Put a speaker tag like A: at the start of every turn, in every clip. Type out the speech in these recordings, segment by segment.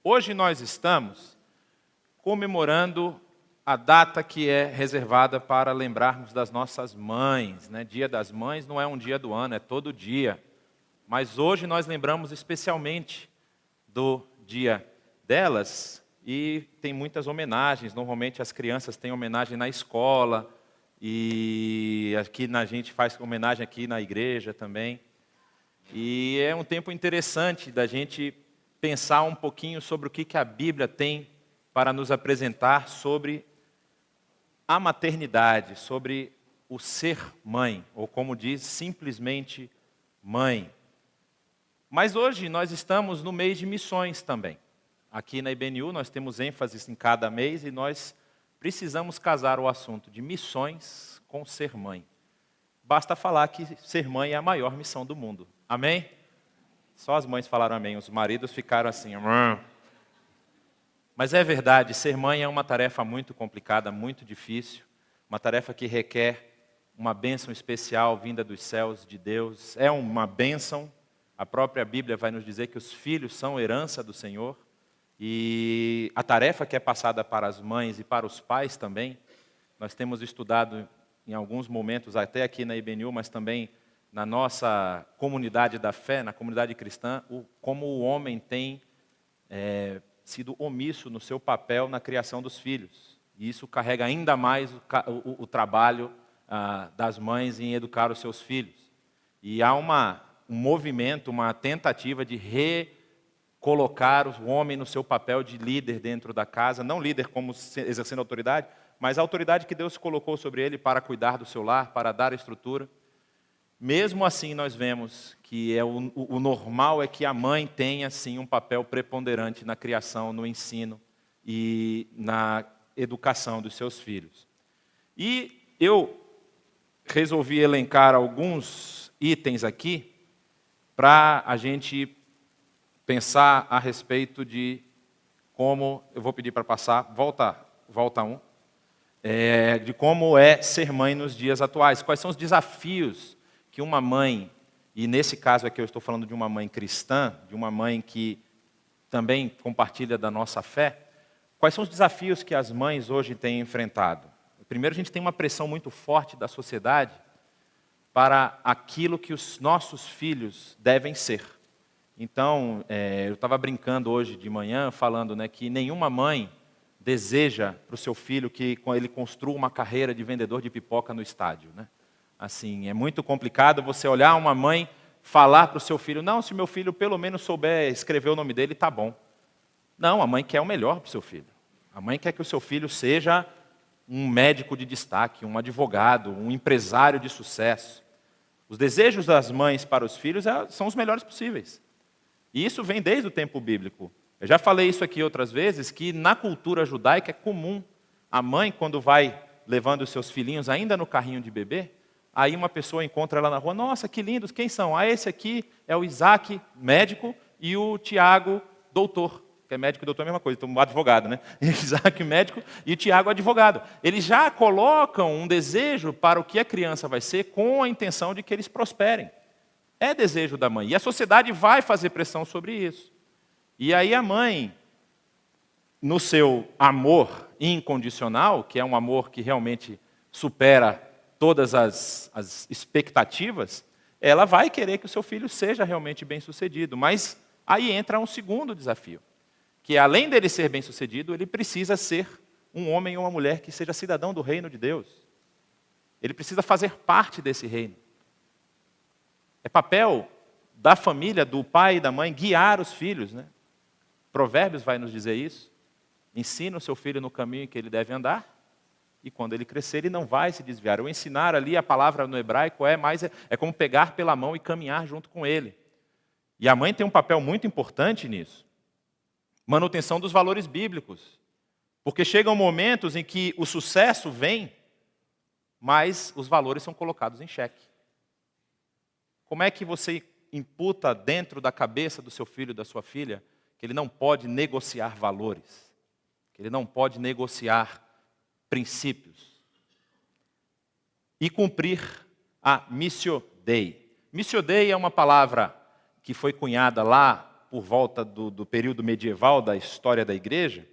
A: Hoje nós estamos comemorando a data que é reservada para lembrarmos das nossas mães, né? Dia das Mães não é um dia do ano, é todo dia. Mas hoje nós lembramos especialmente do dia delas e tem muitas homenagens. Normalmente as crianças têm homenagem na escola e aqui a gente faz homenagem aqui na igreja também. E é um tempo interessante da gente pensar um pouquinho sobre o que a Bíblia tem para nos apresentar sobre a maternidade, sobre o ser mãe, ou como diz, simplesmente mãe. Mas hoje nós estamos no mês de missões também. Aqui na IBNU nós temos ênfase em cada mês e nós precisamos casar o assunto de missões com ser mãe. Basta falar que ser mãe é a maior missão do mundo. Amém? Só as mães falaram amém, os maridos ficaram assim. Mas é verdade, ser mãe é uma tarefa muito complicada, muito difícil. Uma tarefa que requer uma bênção especial vinda dos céus de Deus. É uma bênção. A própria Bíblia vai nos dizer que os filhos são herança do Senhor. E a tarefa que é passada para as mães e para os pais também. Nós temos estudado em alguns momentos, até aqui na IBNU, mas também na nossa comunidade da fé, na comunidade cristã, como o homem tem sido omisso no seu papel na criação dos filhos. E isso carrega ainda mais o trabalho das mães em educar os seus filhos. E há um movimento, uma tentativa de recolocar o homem no seu papel de líder dentro da casa, não líder como exercendo autoridade, mas a autoridade que Deus colocou sobre ele para cuidar do seu lar, para dar estrutura. Mesmo assim, nós vemos que o normal é que a mãe tenha, sim, um papel preponderante na criação, no ensino e na educação dos seus filhos. E eu resolvi elencar alguns itens aqui para a gente pensar a respeito de como, eu vou pedir para passar, volta um, de como é ser mãe nos dias atuais. Quais são os desafios que uma mãe, e nesse caso aqui eu estou falando de uma mãe cristã, de uma mãe que também compartilha da nossa fé, quais são os desafios que as mães hoje têm enfrentado? Primeiro, a gente tem uma pressão muito forte da sociedade para aquilo que os nossos filhos devem ser. Então, eu estava brincando hoje de manhã, falando que nenhuma mãe deseja para o seu filho que ele construa uma carreira de vendedor de pipoca no estádio, né? Assim, é muito complicado você olhar uma mãe falar para o seu filho, não, se meu filho pelo menos souber escrever o nome dele, está bom. Não, a mãe quer o melhor para o seu filho. A mãe quer que o seu filho seja um médico de destaque, um advogado, um empresário de sucesso. Os desejos das mães para os filhos são os melhores possíveis. E isso vem desde o tempo bíblico. Eu já falei isso aqui outras vezes, que na cultura judaica é comum a mãe, quando vai levando os seus filhinhos ainda no carrinho de bebê, aí uma pessoa encontra ela na rua, nossa, que lindos, quem são? Esse aqui é o Isaac, médico, e o Tiago, doutor. Que é médico e doutor é a mesma coisa, então advogado, né? Isaac, médico, e o Tiago, advogado. Eles já colocam um desejo para o que a criança vai ser com a intenção de que eles prosperem. É desejo da mãe. E a sociedade vai fazer pressão sobre isso. E aí a mãe, no seu amor incondicional, que é um amor que realmente supera todas as expectativas, ela vai querer que o seu filho seja realmente bem-sucedido. Mas aí entra um segundo desafio, que além dele ser bem-sucedido, ele precisa ser um homem ou uma mulher que seja cidadão do reino de Deus. Ele precisa fazer parte desse reino. É papel da família, do pai e da mãe, guiar os filhos, né? Provérbios vai nos dizer isso. Ensina o seu filho no caminho que ele deve andar, e quando ele crescer, ele não vai se desviar. O ensinar ali, a palavra no hebraico é como pegar pela mão e caminhar junto com ele. E a mãe tem um papel muito importante nisso. Manutenção dos valores bíblicos. Porque chegam momentos em que o sucesso vem, mas os valores são colocados em xeque. Como é que você imputa dentro da cabeça do seu filho, da sua filha, que ele não pode negociar valores, que ele não pode negociar princípios e cumprir a missio Dei. Missio Dei é uma palavra que foi cunhada lá por volta do período medieval da história da igreja,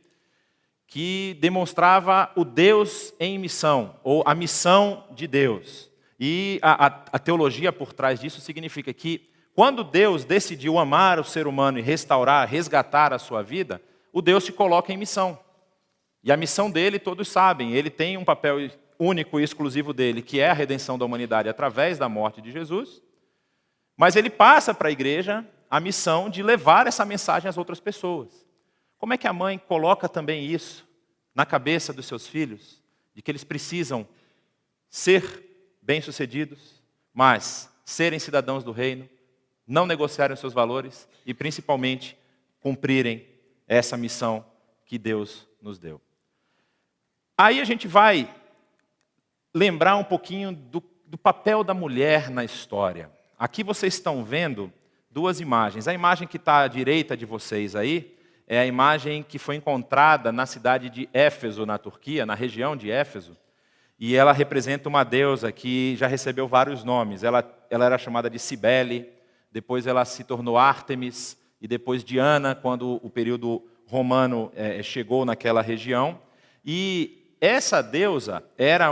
A: que demonstrava o Deus em missão, ou a missão de Deus. E a teologia por trás disso significa que, quando Deus decidiu amar o ser humano e restaurar, resgatar a sua vida, o Deus se coloca em missão. E a missão dele, todos sabem, ele tem um papel único e exclusivo dele, que é a redenção da humanidade através da morte de Jesus, mas ele passa para a igreja a missão de levar essa mensagem às outras pessoas. Como é que a mãe coloca também isso na cabeça dos seus filhos, de que eles precisam ser bem-sucedidos, mas serem cidadãos do reino, não negociarem os seus valores e, principalmente, cumprirem essa missão que Deus nos deu. Aí a gente vai lembrar um pouquinho do papel da mulher na história. Aqui vocês estão vendo duas imagens. A imagem que está à direita de vocês aí é a imagem que foi encontrada na cidade de Éfeso, na Turquia, na região de Éfeso. E ela representa uma deusa que já recebeu vários nomes. Ela era chamada de Cibele, depois ela se tornou Ártemis, e depois Diana, quando o período romano chegou naquela região. E essa deusa era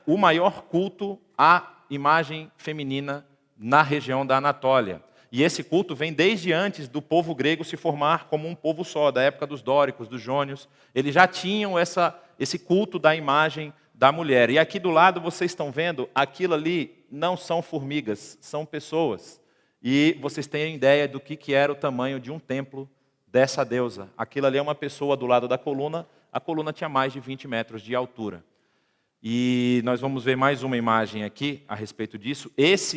A: o maior culto à imagem feminina na região da Anatólia. E esse culto vem desde antes do povo grego se formar como um povo só, da época dos dóricos, dos jônios. Eles já tinham esse culto da imagem da mulher. E aqui do lado vocês estão vendo, aquilo ali não são formigas, são pessoas. E vocês têm ideia do que era o tamanho de um templo dessa deusa. Aquilo ali é uma pessoa do lado da coluna, a coluna tinha mais de 20 metros de altura. E nós vamos ver mais uma imagem aqui a respeito disso. Essa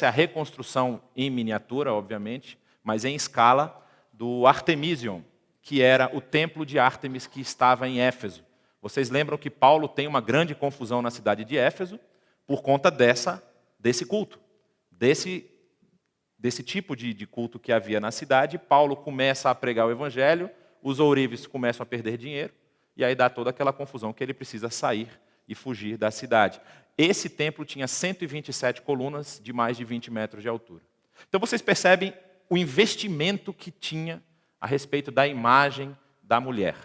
A: é a reconstrução em miniatura, obviamente, mas em escala, do Artemision, que era o templo de Ártemis que estava em Éfeso. Vocês lembram que Paulo tem uma grande confusão na cidade de Éfeso por conta desse culto, desse tipo de culto que havia na cidade. Paulo começa a pregar o evangelho, os ourives começam a perder dinheiro, e aí dá toda aquela confusão que ele precisa sair e fugir da cidade. Esse templo tinha 127 colunas de mais de 20 metros de altura. Então vocês percebem o investimento que tinha a respeito da imagem da mulher.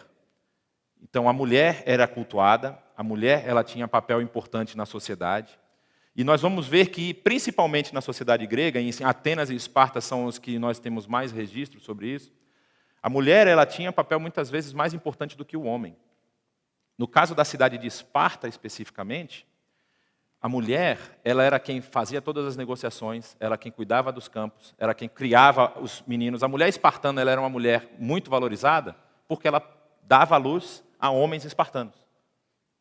A: Então a mulher era cultuada, a mulher ela tinha papel importante na sociedade. E nós vamos ver que, principalmente na sociedade grega, em Atenas e Esparta são os que nós temos mais registros sobre isso, a mulher ela tinha papel muitas vezes mais importante do que o homem. No caso da cidade de Esparta, especificamente, a mulher ela era quem fazia todas as negociações, era quem cuidava dos campos, era quem criava os meninos. A mulher espartana ela era uma mulher muito valorizada porque ela dava luz a homens espartanos.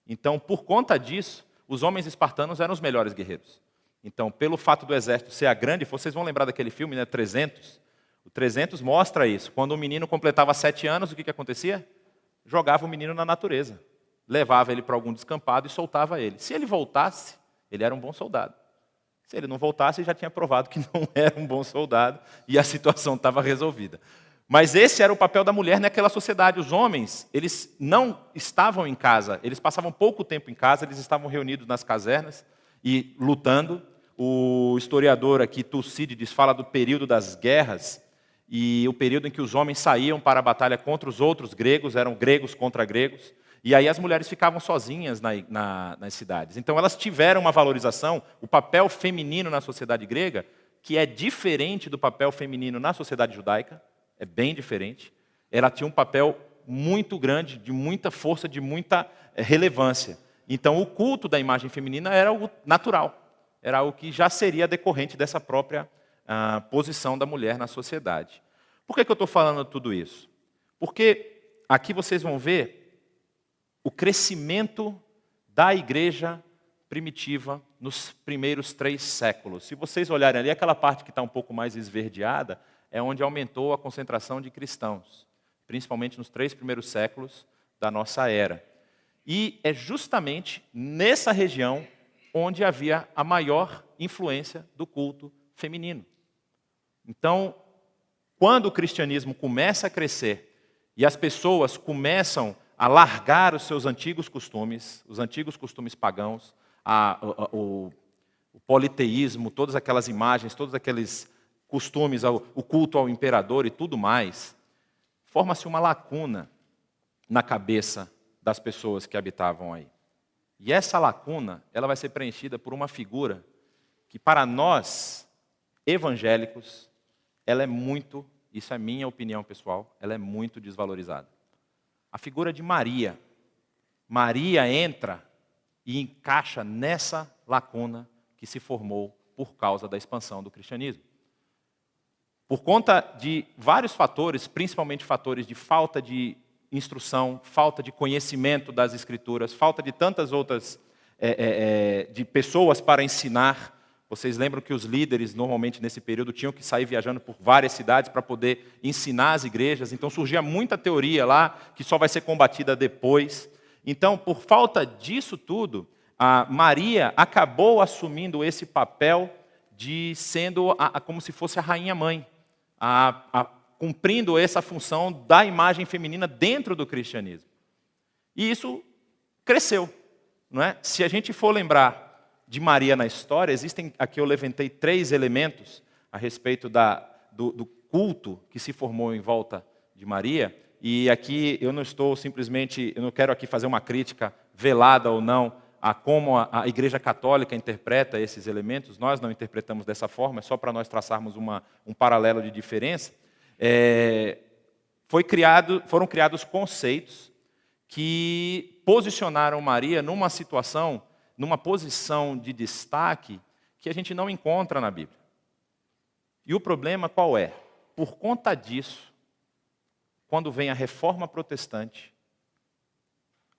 A: Então, por conta disso, os homens espartanos eram os melhores guerreiros. Então, pelo fato do exército ser a grande força, vocês vão lembrar daquele filme, né, 300? O 300 mostra isso. Quando o menino completava 7 anos, o que acontecia? Jogava o menino na natureza. Levava ele para algum descampado e soltava ele. Se ele voltasse, ele era um bom soldado. Se ele não voltasse, já tinha provado que não era um bom soldado e a situação estava resolvida. Mas esse era o papel da mulher naquela sociedade. Os homens, eles não estavam em casa, eles passavam pouco tempo em casa, eles estavam reunidos nas casernas e lutando. O historiador aqui, Tucídides, fala do período das guerras e o período em que os homens saíam para a batalha contra os outros gregos, eram gregos contra gregos. E aí as mulheres ficavam sozinhas nas cidades. Então elas tiveram uma valorização, o papel feminino na sociedade grega, que é diferente do papel feminino na sociedade judaica, é bem diferente. Ela tinha um papel muito grande, de muita força, de muita relevância. Então o culto da imagem feminina era algo natural, era algo que já seria decorrente dessa própria posição da mulher na sociedade. Por que eu estou falando tudo isso? Porque aqui vocês vão ver o crescimento da igreja primitiva nos primeiros 3 séculos. Se vocês olharem ali, aquela parte que está um pouco mais esverdeada, é onde aumentou a concentração de cristãos, principalmente nos 3 primeiros séculos da nossa era. E é justamente nessa região onde havia a maior influência do culto feminino. Então, quando o cristianismo começa a crescer e as pessoas começam a largar os seus antigos costumes, os antigos costumes pagãos, o politeísmo, todas aquelas imagens, todos aqueles costumes, o culto ao imperador e tudo mais, forma-se uma lacuna na cabeça das pessoas que habitavam aí. E essa lacuna, ela vai ser preenchida por uma figura que para nós, evangélicos, ela é muito, isso é minha opinião pessoal, ela é muito desvalorizada. A figura de Maria. Maria entra e encaixa nessa lacuna que se formou por causa da expansão do cristianismo. Por conta de vários fatores, principalmente fatores de falta de instrução, falta de conhecimento das Escrituras, falta de tantas outras, de pessoas para ensinar. Vocês lembram que os líderes, normalmente nesse período, tinham que sair viajando por várias cidades para poder ensinar as igrejas. Então surgia muita teoria lá, que só vai ser combatida depois. Então, por falta disso tudo, a Maria acabou assumindo esse papel de sendo como se fosse a rainha-mãe, cumprindo essa função da imagem feminina dentro do cristianismo. E isso cresceu, não é? Se a gente for lembrar de Maria na história, existem, aqui eu levantei 3 elementos a respeito do culto que se formou em volta de Maria, e aqui eu não estou simplesmente, eu não quero aqui fazer uma crítica velada ou não a como a Igreja Católica interpreta esses elementos, nós não interpretamos dessa forma, é só para nós traçarmos um paralelo de diferença. Foram criados conceitos que posicionaram Maria numa situação, numa posição de destaque que a gente não encontra na Bíblia. E o problema qual é? Por conta disso, quando vem a Reforma Protestante,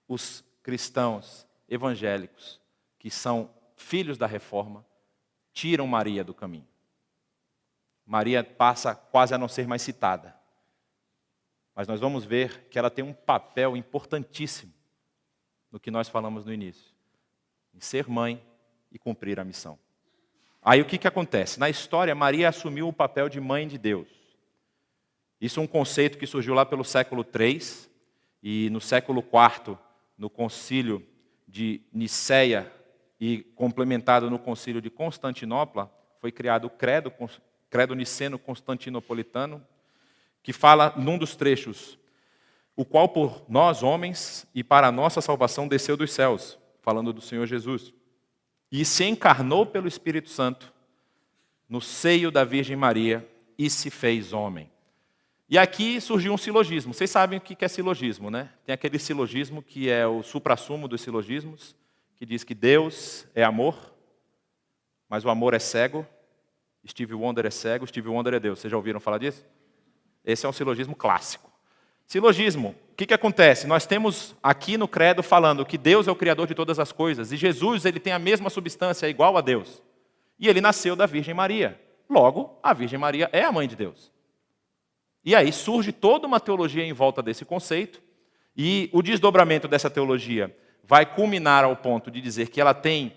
A: os cristãos evangélicos, que são filhos da Reforma, tiram Maria do caminho. Maria passa quase a não ser mais citada. Mas nós vamos ver que ela tem um papel importantíssimo no que nós falamos no início, em ser mãe e cumprir a missão. Aí o que acontece? Na história, Maria assumiu o papel de mãe de Deus. Isso é um conceito que surgiu lá pelo século III, e no século IV, no concílio de Niceia e complementado no concílio de Constantinopla, foi criado o credo niceno-constantinopolitano, que fala num dos trechos, o qual por nós homens e para a nossa salvação desceu dos céus, falando do Senhor Jesus, e se encarnou pelo Espírito Santo no seio da Virgem Maria e se fez homem. E aqui surgiu um silogismo. Vocês sabem o que é silogismo, né? Tem aquele silogismo que é o suprassumo dos silogismos, que diz que Deus é amor, mas o amor é cego. Stevie Wonder é cego, Stevie Wonder é Deus. Vocês já ouviram falar disso? Esse é um silogismo clássico. Silogismo, o que acontece? Nós temos aqui no credo falando que Deus é o Criador de todas as coisas, e Jesus ele tem a mesma substância, é igual a Deus. E ele nasceu da Virgem Maria. Logo, a Virgem Maria é a mãe de Deus. E aí surge toda uma teologia em volta desse conceito, e o desdobramento dessa teologia vai culminar ao ponto de dizer que ela tem,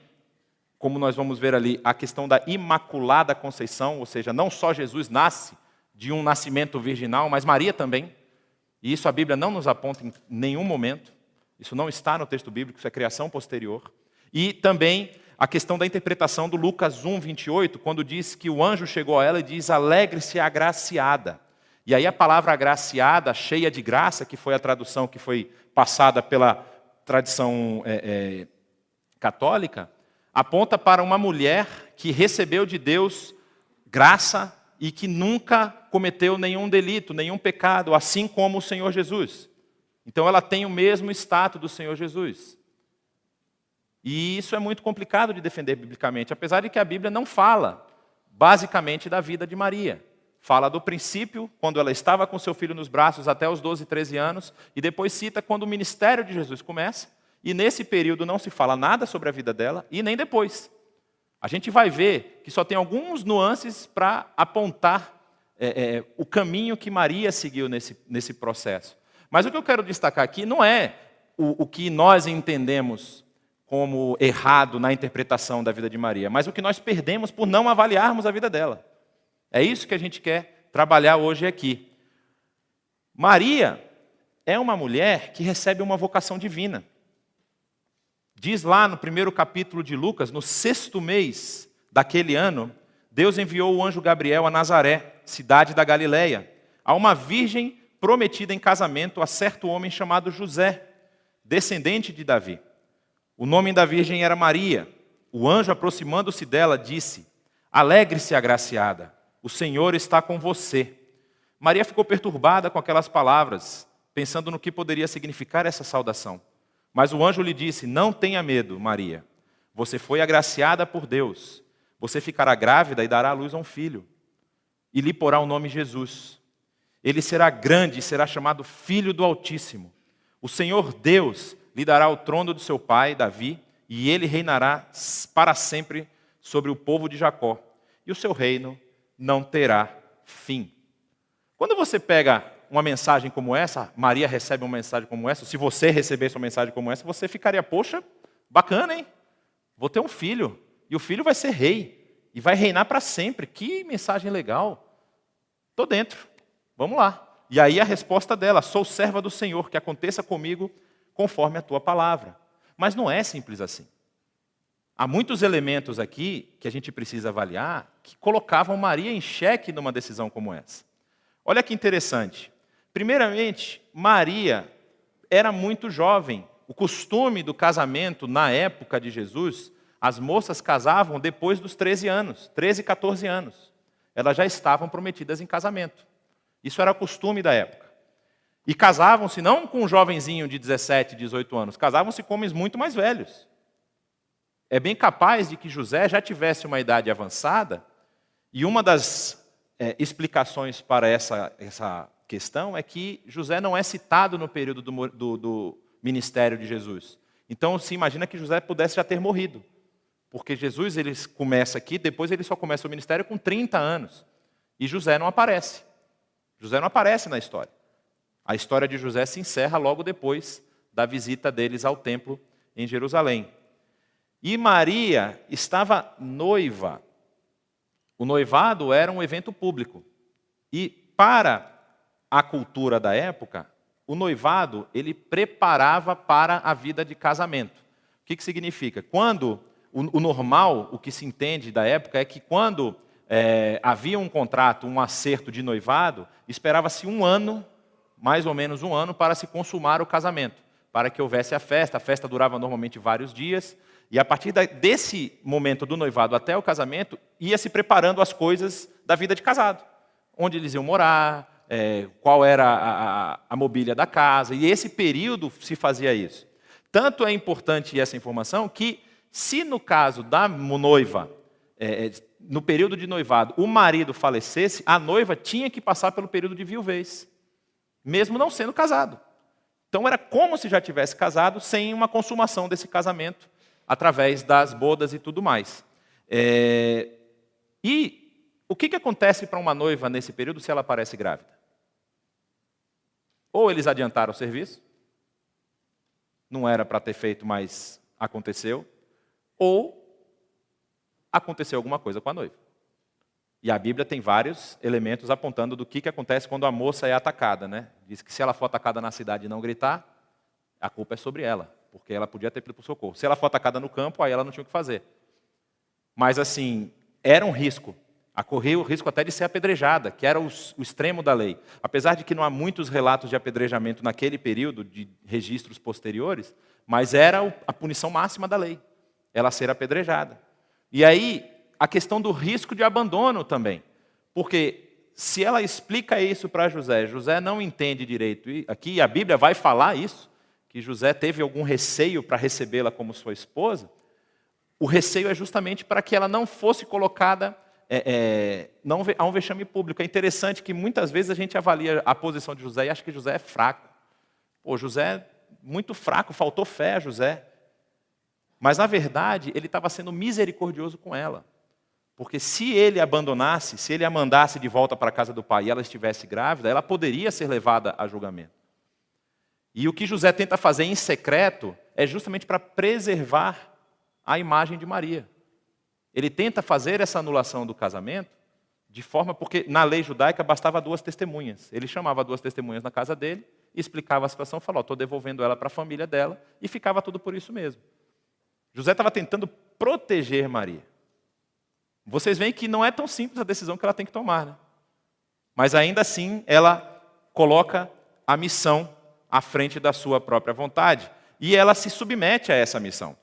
A: como nós vamos ver ali, a questão da Imaculada Conceição, ou seja, não só Jesus nasce de um nascimento virginal, mas Maria também. E isso a Bíblia não nos aponta em nenhum momento. Isso não está no texto bíblico, isso é criação posterior. E também a questão da interpretação do Lucas 1, 28, quando diz que o anjo chegou a ela e diz, alegre-se agraciada. E aí a palavra agraciada, cheia de graça, que foi a tradução que foi passada pela tradição católica, aponta para uma mulher que recebeu de Deus graça e que nunca cometeu nenhum delito, nenhum pecado, assim como o Senhor Jesus. Então ela tem o mesmo status do Senhor Jesus. E isso é muito complicado de defender biblicamente, apesar de que a Bíblia não fala basicamente da vida de Maria. Fala do princípio, quando ela estava com seu filho nos braços até os 12, 13 anos, e depois cita quando o ministério de Jesus começa, e nesse período não se fala nada sobre a vida dela, e nem depois. A gente vai ver que só tem alguns nuances para apontar o caminho que Maria seguiu nesse processo. Mas o que eu quero destacar aqui não é o que nós entendemos como errado na interpretação da vida de Maria, mas o que nós perdemos por não avaliarmos a vida dela. É isso que a gente quer trabalhar hoje aqui. Maria é uma mulher que recebe uma vocação divina. Diz lá no primeiro capítulo de Lucas, no 6º mês daquele ano, Deus enviou o anjo Gabriel a Nazaré, cidade da Galileia, a uma virgem prometida em casamento a certo homem chamado José, descendente de Davi. O nome da virgem era Maria. O anjo, aproximando-se dela, disse: Alegre-se, agraciada, o Senhor está com você. Maria ficou perturbada com aquelas palavras, pensando no que poderia significar essa saudação. Mas o anjo lhe disse: Não tenha medo, Maria. Você foi agraciada por Deus. Você ficará grávida e dará à luz a um filho. E lhe porá o nome Jesus. Ele será grande e será chamado Filho do Altíssimo. O Senhor Deus lhe dará o trono do seu pai, Davi, e ele reinará para sempre sobre o povo de Jacó. E o seu reino não terá fim. Quando você pega uma mensagem como essa, Maria recebe uma mensagem como essa, se você recebesse uma mensagem como essa, você ficaria, poxa, bacana, hein? Vou ter um filho, e o filho vai ser rei, e vai reinar para sempre. Que mensagem legal. Estou dentro, vamos lá. E aí a resposta dela: sou serva do Senhor, que aconteça comigo conforme a tua palavra. Mas não é simples assim. Há muitos elementos aqui que a gente precisa avaliar que colocavam Maria em xeque numa decisão como essa. Olha que interessante. Primeiramente, Maria era muito jovem. O costume do casamento na época de Jesus, as moças casavam depois dos 13 anos, 13, 14 anos. Elas já estavam prometidas em casamento. Isso era costume da época. E casavam-se não com um jovenzinho de 17, 18 anos, casavam-se com homens muito mais velhos. É bem capaz de que José já tivesse uma idade avançada, e uma das explicações para essa questão é que José não é citado no período do ministério de Jesus. Então se imagina que José pudesse já ter morrido, porque Jesus ele começa aqui, depois ele só começa o ministério com 30 anos, e José não aparece. José não aparece na história. A história de José se encerra logo depois da visita deles ao templo em Jerusalém. E Maria estava noiva. O noivado era um evento público. E para a cultura da época, o noivado ele preparava para a vida de casamento. O que significa? Quando o normal, o que se entende da época é que quando havia um contrato, um acerto de noivado, esperava-se um ano, mais ou menos um ano, para se consumar o casamento, para que houvesse a festa durava normalmente vários dias, e a partir desse momento do noivado até o casamento, ia se preparando as coisas da vida de casado, onde eles iam morar, qual era a mobília da casa, e esse período se fazia isso. Tanto é importante essa informação que, se no caso da noiva, no período de noivado, o marido falecesse, a noiva tinha que passar pelo período de viuvez, mesmo não sendo casado. Então era como se já tivesse casado, sem uma consumação desse casamento, através das bodas e tudo mais. E o que acontece para uma noiva nesse período se ela aparece grávida? Ou eles adiantaram o serviço, não era para ter feito, mas aconteceu, ou aconteceu alguma coisa com a noiva. E a Bíblia tem vários elementos apontando do que acontece quando a moça é atacada, né? Diz que se ela for atacada na cidade e não gritar, a culpa é sobre ela, porque ela podia ter pedido por socorro. Se ela for atacada no campo, aí ela não tinha o que fazer. Mas assim, era um risco. Corria o risco até de ser apedrejada, que era o extremo da lei. Apesar de que não há muitos relatos de apedrejamento naquele período, de registros posteriores, mas era a punição máxima da lei, ela ser apedrejada. E aí, a questão do risco de abandono também. Porque se ela explica isso para José, José não entende direito. E aqui a Bíblia vai falar isso, que José teve algum receio para recebê-la como sua esposa. O receio é justamente para que ela não fosse colocada a um vexame público. É interessante que muitas vezes a gente avalia a posição de José e acha que José é fraco. Pô, José é muito fraco, faltou fé a José. Mas, na verdade, ele estava sendo misericordioso com ela. Porque se ele abandonasse, se ele a mandasse de volta para a casa do pai e ela estivesse grávida, ela poderia ser levada a julgamento. E o que José tenta fazer em secreto é justamente para preservar a imagem de Maria. Ele tenta fazer essa anulação do casamento de forma, porque na lei judaica bastava 2 testemunhas. Ele chamava 2 testemunhas na casa dele, explicava a situação, falou: estou devolvendo ela para a família dela, e ficava tudo por isso mesmo. José estava tentando proteger Maria. Vocês veem que não é tão simples a decisão que ela tem que tomar, né? Mas ainda assim, ela coloca a missão à frente da sua própria vontade. E ela se submete a essa missão.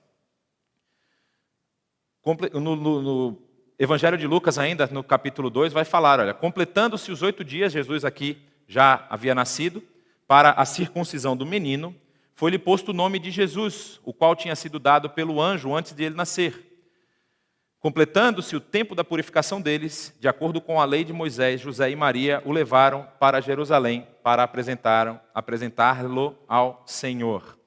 A: No Evangelho de Lucas, ainda no capítulo 2, vai falar, olha, completando-se os 8 dias, Jesus aqui já havia nascido, para a circuncisão do menino, foi-lhe posto o nome de Jesus, o qual tinha sido dado pelo anjo antes de ele nascer. Completando-se o tempo da purificação deles, de acordo com a lei de Moisés, José e Maria o levaram para Jerusalém para apresentá-lo ao Senhor.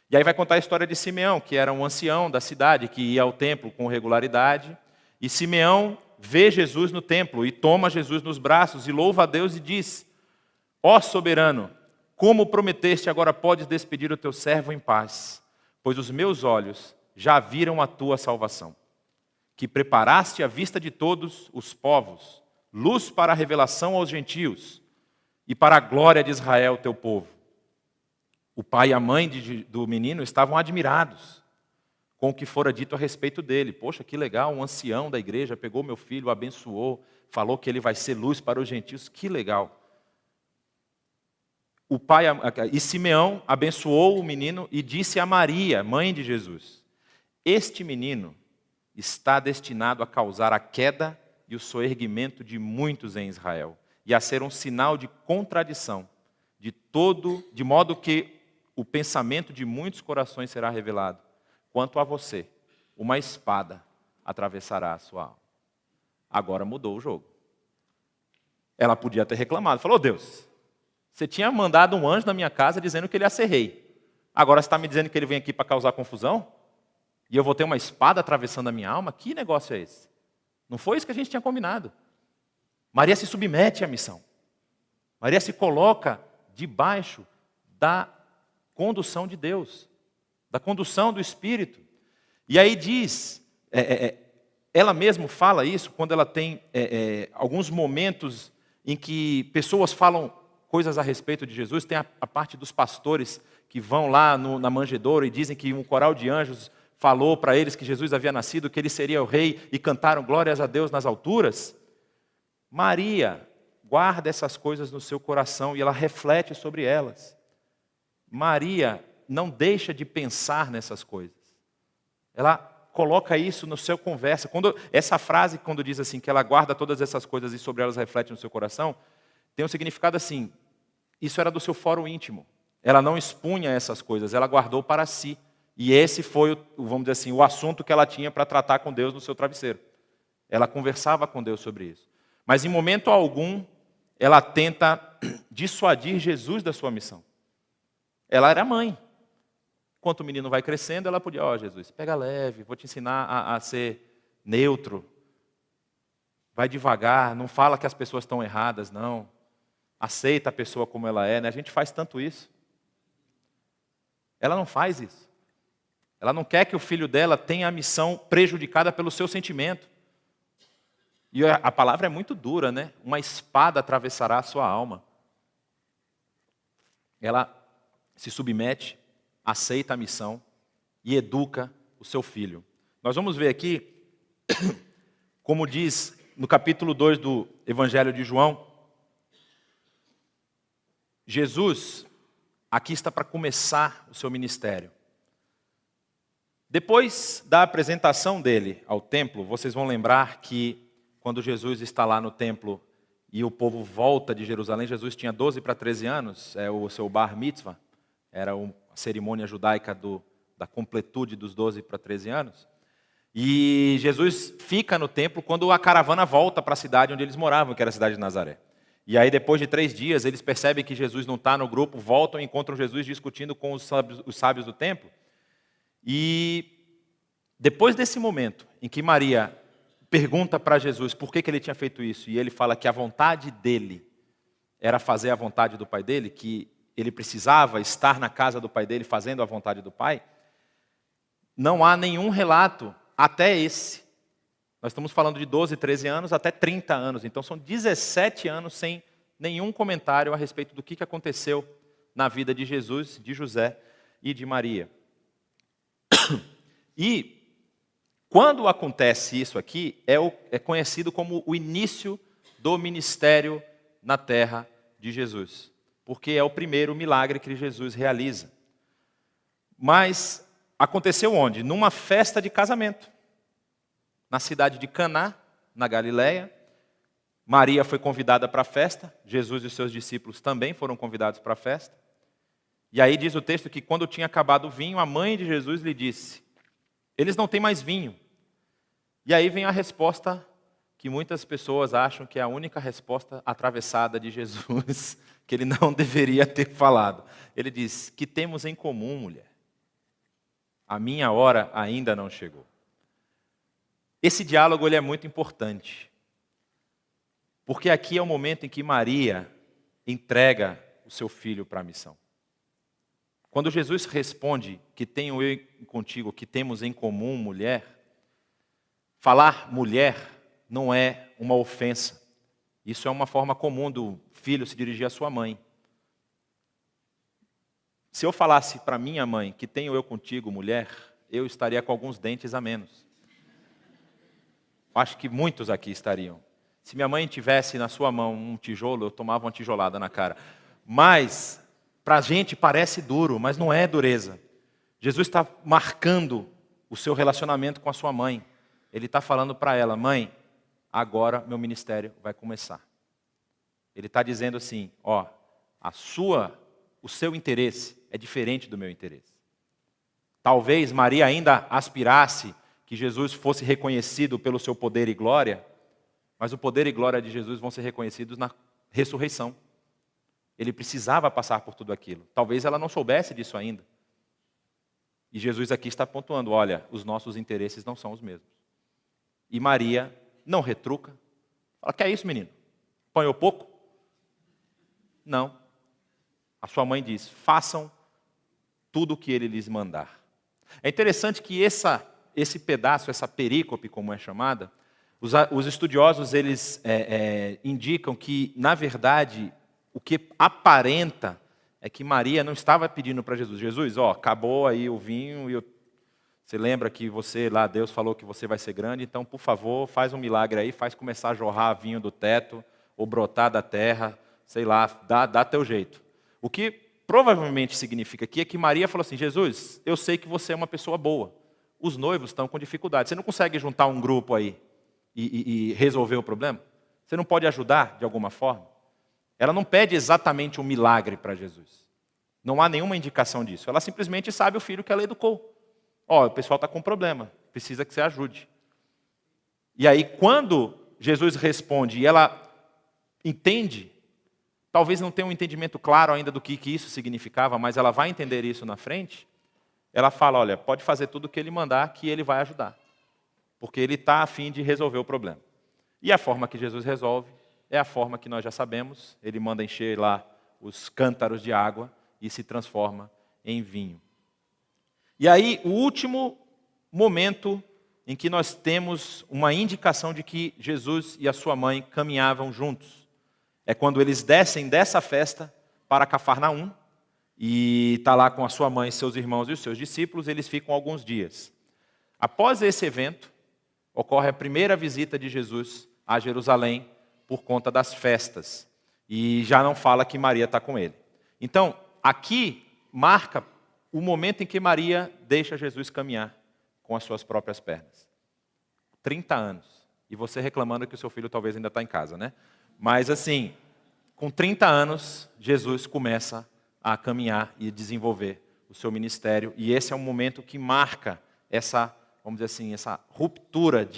A: E aí vai contar a história de Simeão, que era um ancião da cidade, que ia ao templo com regularidade. E Simeão vê Jesus no templo e toma Jesus nos braços e louva a Deus e diz: ó soberano, como prometeste, agora podes despedir o teu servo em paz, pois os meus olhos já viram a tua salvação, que preparaste à vista de todos os povos, luz para a revelação aos gentios e para a glória de Israel, teu povo. O pai e a mãe do menino estavam admirados com o que fora dito a respeito dele. Poxa, que legal, um ancião da igreja pegou meu filho, o abençoou, falou que ele vai ser luz para os gentios. Que legal. E Simeão abençoou o menino e disse a Maria, mãe de Jesus: este menino está destinado a causar a queda e o soerguimento de muitos em Israel, e a ser um sinal de contradição, de modo que o pensamento de muitos corações será revelado. Quanto a você, uma espada atravessará a sua alma. Agora mudou o jogo. Ela podia ter reclamado, falou: Deus, você tinha mandado um anjo na minha casa dizendo que ele ia ser rei. Agora você está me dizendo que ele vem aqui para causar confusão? E eu vou ter uma espada atravessando a minha alma? Que negócio é esse? Não foi isso que a gente tinha combinado. Maria se submete à missão. Maria se coloca debaixo da condução de Deus, da condução do Espírito. E aí diz, ela mesma fala isso quando ela tem alguns momentos em que pessoas falam coisas a respeito de Jesus. Tem a parte dos pastores que vão lá na manjedoura e dizem que um coral de anjos falou para eles que Jesus havia nascido, que ele seria o rei, e cantaram glórias a Deus nas alturas. Maria guarda essas coisas no seu coração e ela reflete sobre elas. Maria não deixa de pensar nessas coisas. Ela coloca isso no seu conversa. Essa frase, quando diz assim, que ela guarda todas essas coisas e sobre elas reflete no seu coração, tem um significado assim: isso era do seu fórum íntimo. Ela não expunha essas coisas, ela guardou para si. E esse foi, vamos dizer assim, o assunto que ela tinha para tratar com Deus no seu travesseiro. Ela conversava com Deus sobre isso. Mas em momento algum, ela tenta dissuadir Jesus da sua missão. Ela era mãe. Enquanto o menino vai crescendo, ela podia: ó, Jesus, pega leve, vou te ensinar a ser neutro. Vai devagar, não fala que as pessoas estão erradas, não. Aceita a pessoa como ela é, né? A gente faz tanto isso. Ela não faz isso. Ela não quer que o filho dela tenha a missão prejudicada pelo seu sentimento. E a palavra é muito dura, né? Uma espada atravessará a sua alma. Ela se submete, aceita a missão e educa o seu filho. Nós vamos ver aqui, como diz no capítulo 2 do Evangelho de João, Jesus aqui está para começar o seu ministério. Depois da apresentação dele ao templo, vocês vão lembrar que quando Jesus está lá no templo e o povo volta de Jerusalém, Jesus tinha 12 para 13 anos, é o seu bar mitzvah, era a cerimônia judaica da completude dos 12 para 13 anos. E Jesus fica no templo quando a caravana volta para a cidade onde eles moravam, que era a cidade de Nazaré. E aí depois de 3 dias, eles percebem que Jesus não está no grupo, voltam e encontram Jesus discutindo com os sábios do templo. E depois desse momento em que Maria pergunta para Jesus por que ele tinha feito isso, e ele fala que a vontade dele era fazer a vontade do pai dele, que ele precisava estar na casa do pai dele fazendo a vontade do pai, não há nenhum relato até esse. Nós estamos falando de 12, 13 anos até 30 anos, então são 17 anos sem nenhum comentário a respeito do que aconteceu na vida de Jesus, de José e de Maria. E Quando acontece isso aqui, é conhecido como o início do ministério na terra de Jesus, porque é o primeiro milagre que Jesus realiza. Mas aconteceu onde? Numa festa de casamento, na cidade de Caná, na Galileia. Maria foi convidada para a festa, Jesus e os seus discípulos também foram convidados para a festa. E aí diz o texto que quando tinha acabado o vinho, a mãe de Jesus lhe disse: eles não têm mais vinho. E aí vem a resposta que muitas pessoas acham que é a única resposta atravessada de Jesus, que ele não deveria ter falado. Ele diz: que temos em comum, mulher? A minha hora ainda não chegou. Esse diálogo ele é muito importante, porque aqui é o momento em que Maria entrega o seu filho para a missão. Quando Jesus responde que tenho eu contigo, que temos em comum, mulher, falar mulher não é uma ofensa. Isso é uma forma comum do filho se dirigir à sua mãe. Se eu falasse para minha mãe que tenho eu contigo, mulher, eu estaria com alguns dentes a menos. Acho que muitos aqui estariam. Se minha mãe tivesse na sua mão um tijolo, eu tomava uma tijolada na cara. Mas, para a gente parece duro, mas não é dureza. Jesus está marcando o seu relacionamento com a sua mãe. Ele está falando para ela: mãe, agora meu ministério vai começar. Ele está dizendo assim: ó, o seu interesse é diferente do meu interesse. Talvez Maria ainda aspirasse que Jesus fosse reconhecido pelo seu poder e glória, mas o poder e glória de Jesus vão ser reconhecidos na ressurreição. Ele precisava passar por tudo aquilo. Talvez ela não soubesse disso ainda. E Jesus aqui está pontuando: olha, os nossos interesses não são os mesmos. E Maria não retruca. Fala: que é isso, menino? Apanhou pouco? Não. A sua mãe diz: façam tudo o que ele lhes mandar. É interessante que esse pedaço, essa perícope, como é chamada, os estudiosos eles indicam que, na verdade, o que aparenta é que Maria não estava pedindo para Jesus: Jesus, ó, acabou aí o vinho, você lembra que você lá, Deus falou que você vai ser grande, então, por favor, faz um milagre aí, faz começar a jorrar vinho do teto, ou brotar da terra, sei lá, dá teu jeito. O que provavelmente significa aqui é que Maria falou assim: Jesus, eu sei que você é uma pessoa boa, os noivos estão com dificuldade, você não consegue juntar um grupo aí e resolver o problema? Você não pode ajudar de alguma forma? Ela não pede exatamente um milagre para Jesus. Não há nenhuma indicação disso. Ela simplesmente sabe o filho que ela educou. Ó, o pessoal está com problema, precisa que você ajude. E aí, quando Jesus responde e ela entende, talvez não tenha um entendimento claro ainda do que isso significava, mas ela vai entender isso na frente, ela fala: olha, pode fazer tudo o que ele mandar, que ele vai ajudar. Porque ele está a fim de resolver o problema. E a forma que Jesus resolve é a forma que nós já sabemos. Ele manda encher lá os cântaros de água e se transforma em vinho. E aí, o último momento em que nós temos uma indicação de que Jesus e a sua mãe caminhavam juntos é quando eles descem dessa festa para Cafarnaum, e está lá com a sua mãe, seus irmãos e os seus discípulos. Eles ficam alguns dias. Após esse evento, ocorre a primeira visita de Jesus a Jerusalém por conta das festas. E já não fala que Maria está com ele. Então, aqui marca o momento em que Maria deixa Jesus caminhar com as suas próprias pernas. 30 anos. E você reclamando que o seu filho talvez ainda está em casa, né? Mas assim, com 30 anos, Jesus começa a caminhar e desenvolver o seu ministério. E esse é um momento que marca essa, vamos dizer assim, essa ruptura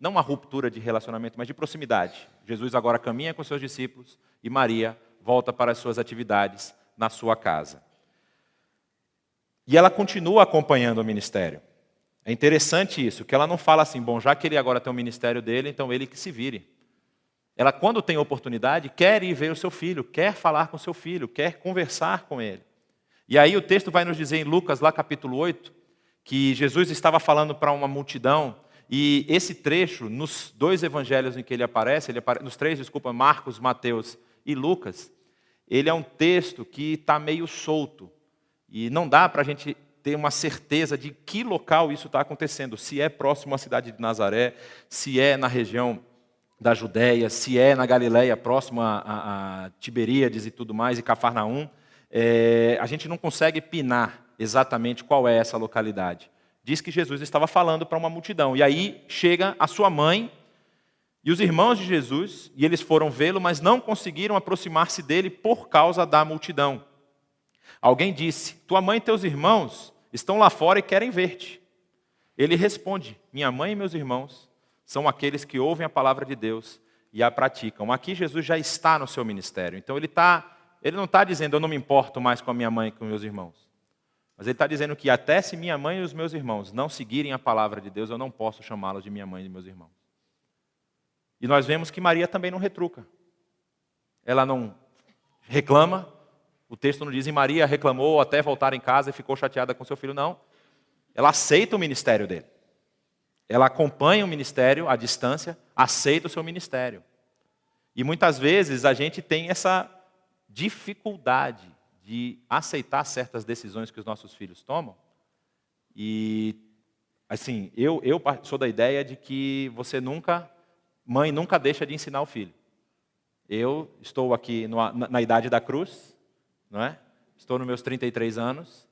A: não uma ruptura de relacionamento, mas de proximidade. Jesus agora caminha com seus discípulos e Maria volta para as suas atividades na sua casa. E ela continua acompanhando o ministério. É interessante isso, que ela não fala assim: bom, já que ele agora tem o ministério dele, então ele que se vire. Ela, quando tem oportunidade, quer ir ver o seu filho, quer falar com o seu filho, quer conversar com ele. E aí o texto vai nos dizer em Lucas, lá capítulo 8, que Jesus estava falando para uma multidão, e esse trecho, nos dois evangelhos em que ele aparece, nos três, Marcos, Mateus e Lucas, ele é um texto que está meio solto. E não dá para a gente ter uma certeza de que local isso está acontecendo. Se é próximo à cidade de Nazaré, se é na região da Judéia, se é na Galileia, próximo a Tiberíades e tudo mais, e Cafarnaum. A gente não consegue pinar exatamente qual é essa localidade. Diz que Jesus estava falando para uma multidão. E aí chega a sua mãe e os irmãos de Jesus, e eles foram vê-lo, mas não conseguiram aproximar-se dele por causa da multidão. Alguém disse: tua mãe e teus irmãos estão lá fora e querem ver-te. Ele responde: minha mãe e meus irmãos são aqueles que ouvem a palavra de Deus e a praticam. Aqui Jesus já está no seu ministério. Então ele não está dizendo: eu não me importo mais com a minha mãe e com meus irmãos. Mas ele está dizendo que até se minha mãe e os meus irmãos não seguirem a palavra de Deus, eu não posso chamá-los de minha mãe e meus irmãos. E nós vemos que Maria também não retruca. Ela não reclama. O texto não diz: e Maria reclamou até voltar em casa e ficou chateada com seu filho. Não. Ela aceita o ministério dele. Ela acompanha o ministério à distância, aceita o seu ministério. E muitas vezes a gente tem essa dificuldade de aceitar certas decisões que os nossos filhos tomam. E, assim, eu sou da ideia de que mãe nunca deixa de ensinar o filho. Eu estou aqui na idade da cruz, não é? Estou nos meus 33 anos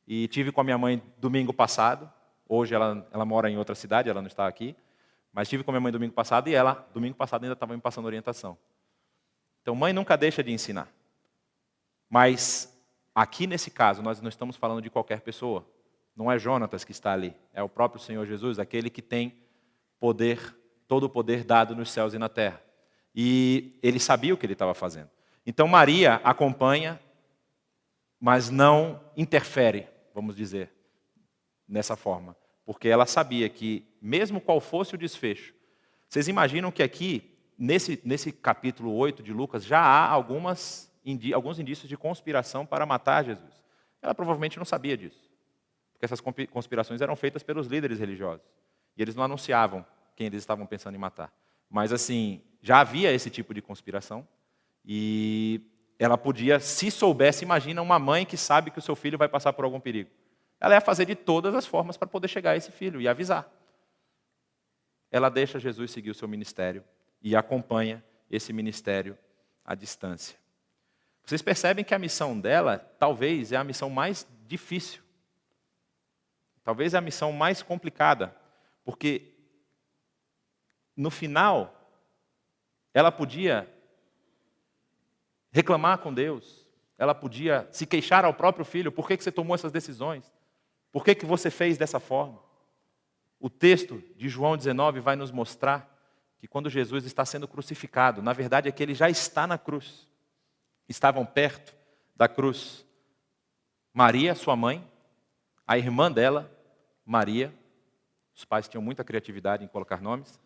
A: e tive com a minha mãe domingo passado. Hoje ela mora em outra cidade, ela não está aqui. Mas estive com a minha mãe domingo passado e ela, domingo passado, ainda estava me passando orientação. Então, mãe nunca deixa de ensinar. Mas, aqui nesse caso, nós não estamos falando de qualquer pessoa. Não é Jonatas que está ali. É o próprio Senhor Jesus, aquele que tem poder, todo o poder dado nos céus e na terra. E ele sabia o que ele estava fazendo. Então, Maria acompanha, mas não interfere, vamos dizer, nessa forma. Porque ela sabia que, mesmo qual fosse o desfecho, vocês imaginam que aqui, nesse capítulo 8 de Lucas, já há alguns indícios de conspiração para matar Jesus. Ela provavelmente não sabia disso. Porque essas conspirações eram feitas pelos líderes religiosos. E eles não anunciavam quem eles estavam pensando em matar. Mas, assim, já havia esse tipo de conspiração. E ela podia, se soubesse, imagina uma mãe que sabe que o seu filho vai passar por algum perigo. Ela ia fazer de todas as formas para poder chegar a esse filho e avisar. Ela deixa Jesus seguir o seu ministério e acompanha esse ministério à distância. Vocês percebem que a missão dela, talvez, é a missão mais difícil. Talvez é a missão mais complicada. Porque, no final, ela podia reclamar com Deus. Ela podia se queixar ao próprio filho. Por que você tomou essas decisões? Por que você fez dessa forma? O texto de João 19 vai nos mostrar que quando Jesus está sendo crucificado, na verdade é que ele já está na cruz. Estavam perto da cruz Maria, sua mãe, a irmã dela, Maria, os pais tinham muita criatividade em colocar nomes,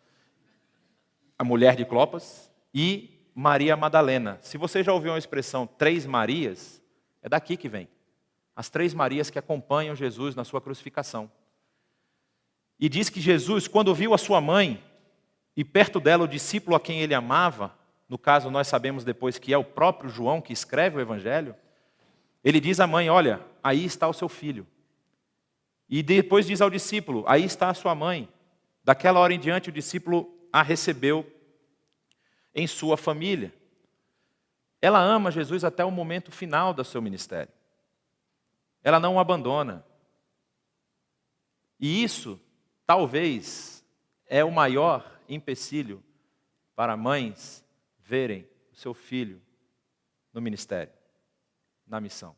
A: a mulher de Clopas e Maria Madalena. Se você já ouviu a expressão 3 Marias, é daqui que vem. As 3 Marias que acompanham Jesus na sua crucificação. E diz que Jesus, quando viu a sua mãe, e perto dela o discípulo a quem ele amava, no caso nós sabemos depois que é o próprio João que escreve o Evangelho, ele diz à mãe: olha, aí está o seu filho. E depois diz ao discípulo: aí está a sua mãe. Daquela hora em diante o discípulo a recebeu em sua família. Ela ama Jesus até o momento final do seu ministério. Ela não o abandona. E isso, talvez, é o maior empecilho para mães verem o seu filho no ministério, na missão.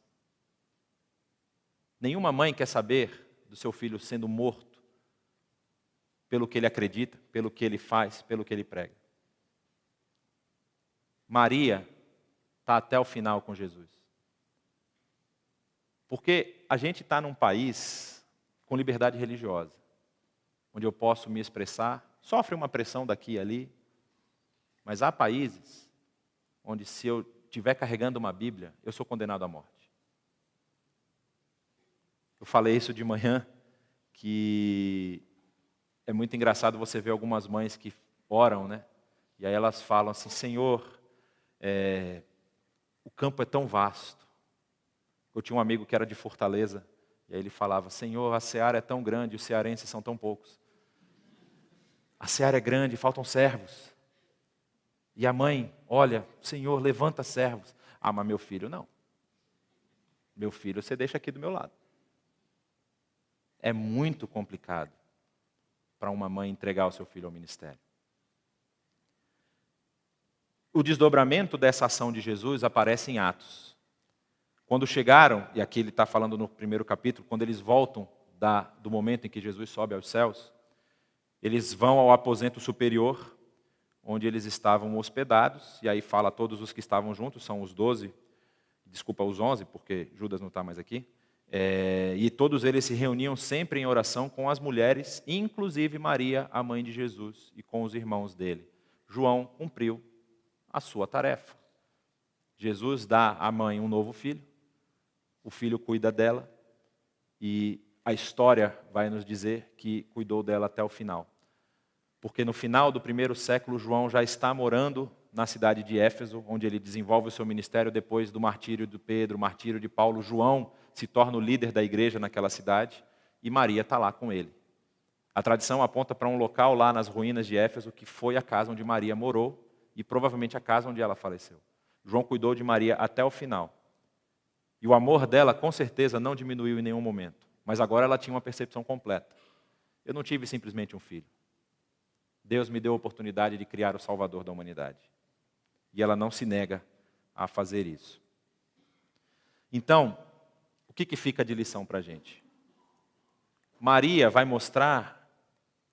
A: Nenhuma mãe quer saber do seu filho sendo morto pelo que ele acredita, pelo que ele faz, pelo que ele prega. Maria está até o final com Jesus. Porque a gente está num país com liberdade religiosa, onde eu posso me expressar, sofre uma pressão daqui e ali, mas há países onde se eu estiver carregando uma Bíblia, eu sou condenado à morte. Eu falei isso de manhã, que é muito engraçado você ver algumas mães que oram, né? E aí elas falam assim: Senhor, o campo é tão vasto. Eu tinha um amigo que era de Fortaleza, E aí ele falava, Senhor, a seara é tão grande, os cearenses são tão poucos. A seara é grande, faltam servos. E a mãe, olha, Senhor, levanta servos. Ah, mas meu filho não. Meu filho você deixa aqui do meu lado. É muito complicado para uma mãe entregar o seu filho ao ministério. O desdobramento dessa ação de Jesus aparece em Atos. Quando chegaram, e aqui ele está falando no primeiro capítulo, quando eles voltam do momento em que Jesus sobe aos céus, eles vão ao aposento superior, onde eles estavam hospedados, e aí fala todos os que estavam juntos, são os 12, desculpa, os 11, porque Judas não está mais aqui, e todos eles se reuniam sempre em oração com as mulheres, inclusive Maria, a mãe de Jesus, e com os irmãos dele. João cumpriu a sua tarefa. Jesus dá à mãe um novo filho, o filho cuida dela, e a história vai nos dizer que cuidou dela até o final. Porque no final do primeiro século, João já está morando na cidade de Éfeso, onde ele desenvolve o seu ministério depois do martírio de Pedro, martírio de Paulo. João se torna o líder da igreja naquela cidade, e Maria está lá com ele. A tradição aponta para um local lá nas ruínas de Éfeso, que foi a casa onde Maria morou, e provavelmente a casa onde ela faleceu. João cuidou de Maria até o final. E o amor dela, com certeza, não diminuiu em nenhum momento. Mas agora ela tinha uma percepção completa. Eu não tive simplesmente um filho. Deus me deu a oportunidade de criar o Salvador da humanidade. E ela não se nega a fazer isso. Então, o que fica de lição para a gente? Maria vai mostrar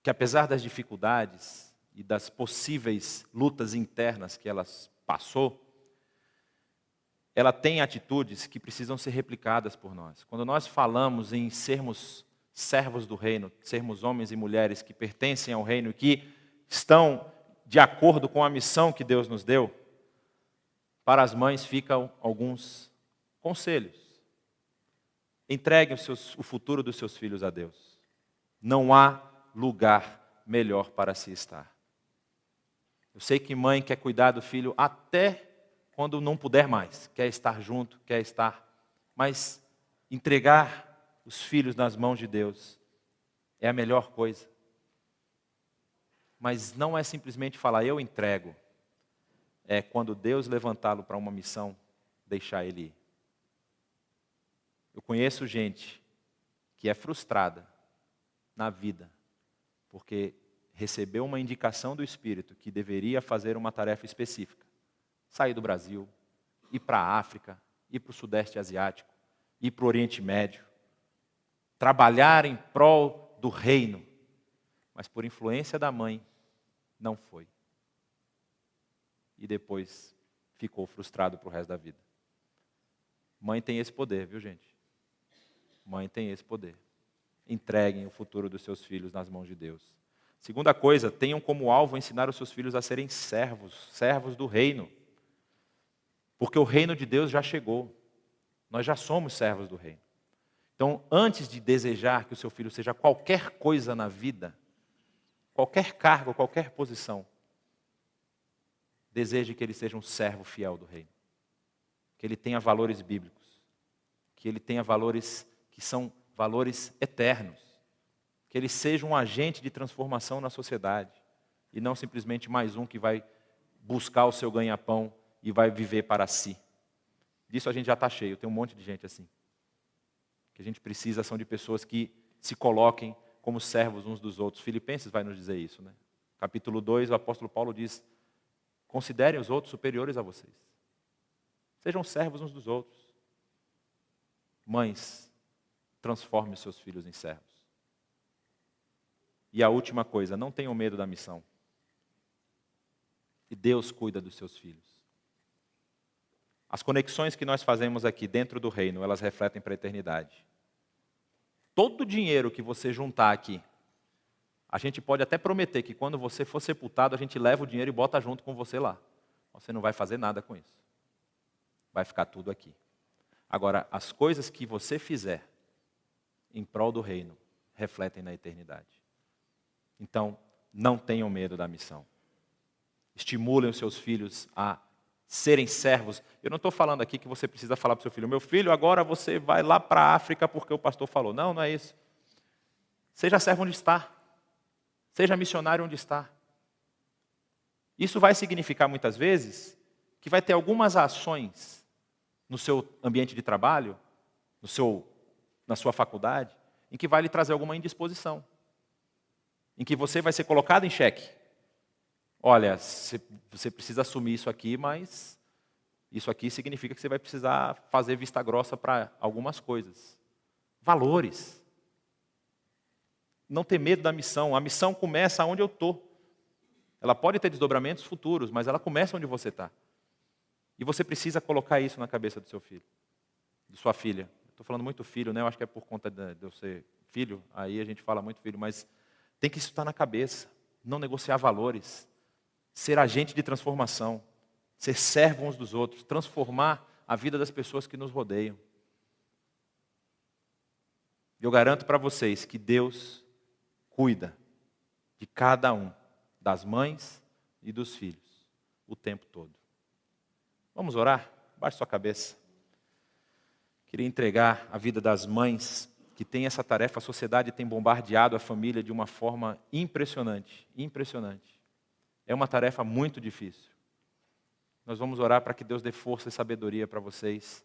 A: que, apesar das dificuldades e das possíveis lutas internas que ela passou, ela tem atitudes que precisam ser replicadas por nós. Quando nós falamos em sermos servos do reino, sermos homens e mulheres que pertencem ao reino e que estão de acordo com a missão que Deus nos deu, para as mães ficam alguns conselhos. Entreguem o futuro dos seus filhos a Deus. Não há lugar melhor para se estar. Eu sei que mãe quer cuidar do filho até quando não puder mais, quer estar junto, quer estar, mas entregar os filhos nas mãos de Deus é a melhor coisa. Mas não é simplesmente falar, eu entrego. É quando Deus levantá-lo para uma missão, deixar ele ir. Eu conheço gente que é frustrada na vida, porque recebeu uma indicação do Espírito que deveria fazer uma tarefa específica. Sair do Brasil, ir para a África, ir para o Sudeste Asiático, ir para o Oriente Médio, trabalhar em prol do reino, mas por influência da mãe, não foi. E depois ficou frustrado para o resto da vida. Mãe tem esse poder, viu gente? Mãe tem esse poder. Entreguem o futuro dos seus filhos nas mãos de Deus. Segunda coisa, tenham como alvo ensinar os seus filhos a serem servos do reino. Porque o reino de Deus já chegou. Nós já somos servos do reino. Então, antes de desejar que o seu filho seja qualquer coisa na vida, qualquer cargo, qualquer posição, deseje que ele seja um servo fiel do reino. Que ele tenha valores bíblicos. Que ele tenha valores que são valores eternos. Que ele seja um agente de transformação na sociedade. E não simplesmente mais um que vai buscar o seu ganha-pão e vai viver para si. Disso a gente já está cheio, tem um monte de gente assim. O que a gente precisa são de pessoas que se coloquem como servos uns dos outros. Filipenses vai nos dizer isso, né? Capítulo 2, o apóstolo Paulo diz, considerem os outros superiores a vocês. Sejam servos uns dos outros. Mães, transforme os seus filhos em servos. E a última coisa, não tenham medo da missão. E Deus cuida dos seus filhos. As conexões que nós fazemos aqui dentro do reino, elas refletem para a eternidade. Todo o dinheiro que você juntar aqui, a gente pode até prometer que quando você for sepultado, a gente leva o dinheiro e bota junto com você lá. Você não vai fazer nada com isso. Vai ficar tudo aqui. Agora, as coisas que você fizer em prol do reino, refletem na eternidade. Então, não tenham medo da missão. Estimulem os seus filhos a serem servos. Eu não estou falando aqui que você precisa falar para o seu filho, meu filho, agora você vai lá para a África porque o pastor falou. Não, não é isso. Seja servo onde está. Seja missionário onde está. Isso vai significar muitas vezes que vai ter algumas ações no seu ambiente de trabalho, na sua faculdade, em que vai lhe trazer alguma indisposição. Em que você vai ser colocado em xeque. Olha, você precisa assumir isso aqui, mas isso aqui significa que você vai precisar fazer vista grossa para algumas coisas. Valores. Não ter medo da missão. A missão começa onde eu estou. Ela pode ter desdobramentos futuros, mas ela começa onde você está. E você precisa colocar isso na cabeça do seu filho, de sua filha. Estou falando muito filho, né? Eu acho que é por conta de eu ser filho, aí a gente fala muito filho, mas tem que isso estar na cabeça. Não negociar valores. Ser agente de transformação. Ser servo uns dos outros. Transformar a vida das pessoas que nos rodeiam. Eu garanto para vocês que Deus cuida de cada um, das mães e dos filhos, o tempo todo. Vamos orar? Baixe sua cabeça. Queria entregar a vida das mães que têm essa tarefa. A sociedade tem bombardeado a família de uma forma impressionante, impressionante. É uma tarefa muito difícil. Nós vamos orar para que Deus dê força e sabedoria para vocês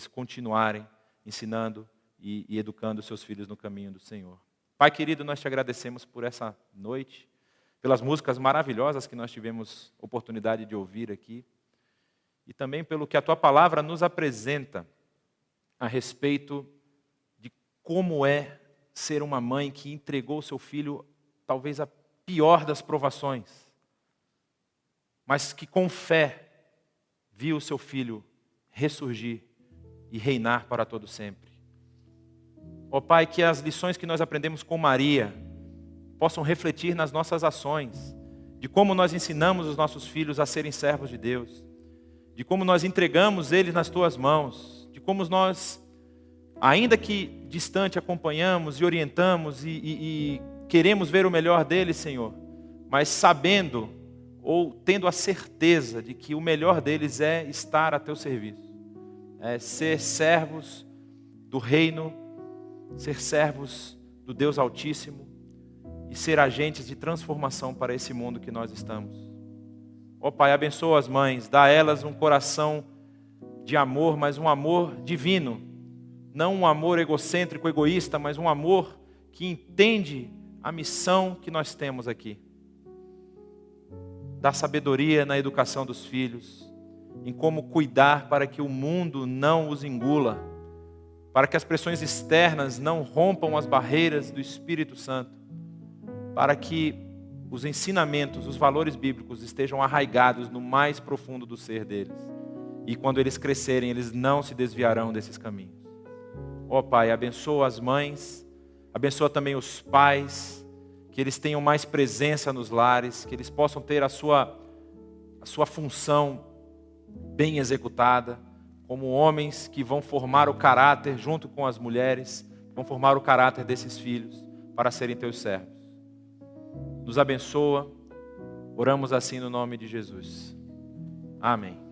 A: continuarem ensinando e educando seus filhos no caminho do Senhor. Pai querido, nós te agradecemos por essa noite, pelas músicas maravilhosas que nós tivemos oportunidade de ouvir aqui, e também pelo que a tua palavra nos apresenta a respeito de como é ser uma mãe que entregou o seu filho, talvez a pior das provações, mas que com fé viu o seu filho ressurgir e reinar para todo sempre. Ó Pai, que as lições que nós aprendemos com Maria possam refletir nas nossas ações, de como nós ensinamos os nossos filhos a serem servos de Deus, de como nós entregamos eles nas tuas mãos, de como nós, ainda que distante, acompanhamos e orientamos e queremos ver o melhor deles, Senhor, mas sabendo ou tendo a certeza de que o melhor deles é estar a teu serviço, é ser servos do reino, ser servos do Deus Altíssimo e ser agentes de transformação para esse mundo que nós estamos. Ó Pai, abençoa as mães, dá a elas um coração de amor, mas um amor divino, não um amor egocêntrico, egoísta, mas um amor que entende a missão que nós temos aqui. Dá sabedoria na educação dos filhos, em como cuidar para que o mundo não os engula, para que as pressões externas não rompam as barreiras do Espírito Santo, para que os ensinamentos, os valores bíblicos estejam arraigados no mais profundo do ser deles. E quando eles crescerem, eles não se desviarão desses caminhos. Ó Pai, abençoa as mães, abençoa também os pais, que eles tenham mais presença nos lares, que eles possam ter a sua função bem executada, como homens que vão formar o caráter junto com as mulheres, vão formar o caráter desses filhos para serem teus servos. Nos abençoa, oramos assim no nome de Jesus. Amém.